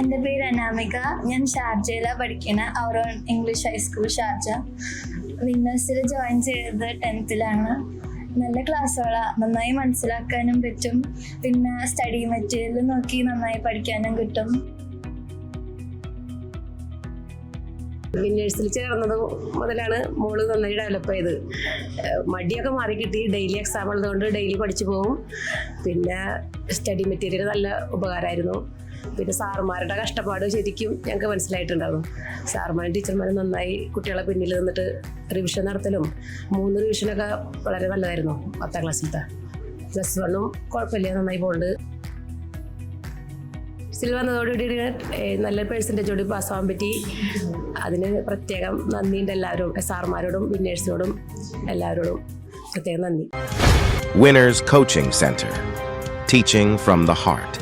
എൻ്റെ പേര് അനാമിക. ഞാൻ ഷാർജയിലാണ് പഠിക്കുന്നത്. Our own English high school Sharjah. വിന്നേഴ്സിൽ ജോയിൻ ചെയ്തത് 10th-ലാണ്. നല്ല ക്ലാസ്സുകളാണ്, നന്നായി മനസ്സിലാക്കാനും പറ്റും. പിന്നെ സ്റ്റഡി മെറ്റീരിയൽ നോക്കി നന്നായി പഠിക്കാനും കിട്ടും. വിന്നേഴ്സിൽ ചേർന്നത് മുതലാണ് മോള് നന്നായി ഡെവലപ്പ് ചെയ്ത്. മടിയൊക്കെ മാറി കിട്ടി. ഡെയിലി എക്സാം ഉള്ളതുകൊണ്ട് ഡെയിലി പഠിച്ചു പോകും. പിന്നെ സ്റ്റഡി മെറ്റീരിയൽ നല്ല ഉപകാരമായിരുന്നു. പിന്നെ സാറുമാരുടെ കഷ്ടപ്പാട് ശരിക്കും ഞങ്ങൾക്ക് മനസ്സിലായിട്ടുണ്ടാകും. സാറുമാരും ടീച്ചർമാരും നന്നായി കുട്ടികളെ പിന്നിൽ നിന്നിട്ട് റിവിഷൻ നടത്തലും 3 റിവിഷനൊക്കെ വളരെ നല്ലതായിരുന്നു. 10ാം ക്ലാസ്സിലത്തെ +1 കുഴപ്പമില്ല, നന്നായി പോകുന്നുണ്ട്. സിൽ വന്നതോടുകൂടി നല്ല പെർസെൻറ്റേജോട് പാസ്സാവാൻ പറ്റി. അതിന് പ്രത്യേകം നന്ദിയുണ്ട് എല്ലാവരും, സാറുമാരോടും വിന്നേഴ്സിനോടും എല്ലാവരോടും പ്രത്യേകം നന്ദി. Winners Coaching Center. Teaching from the heart.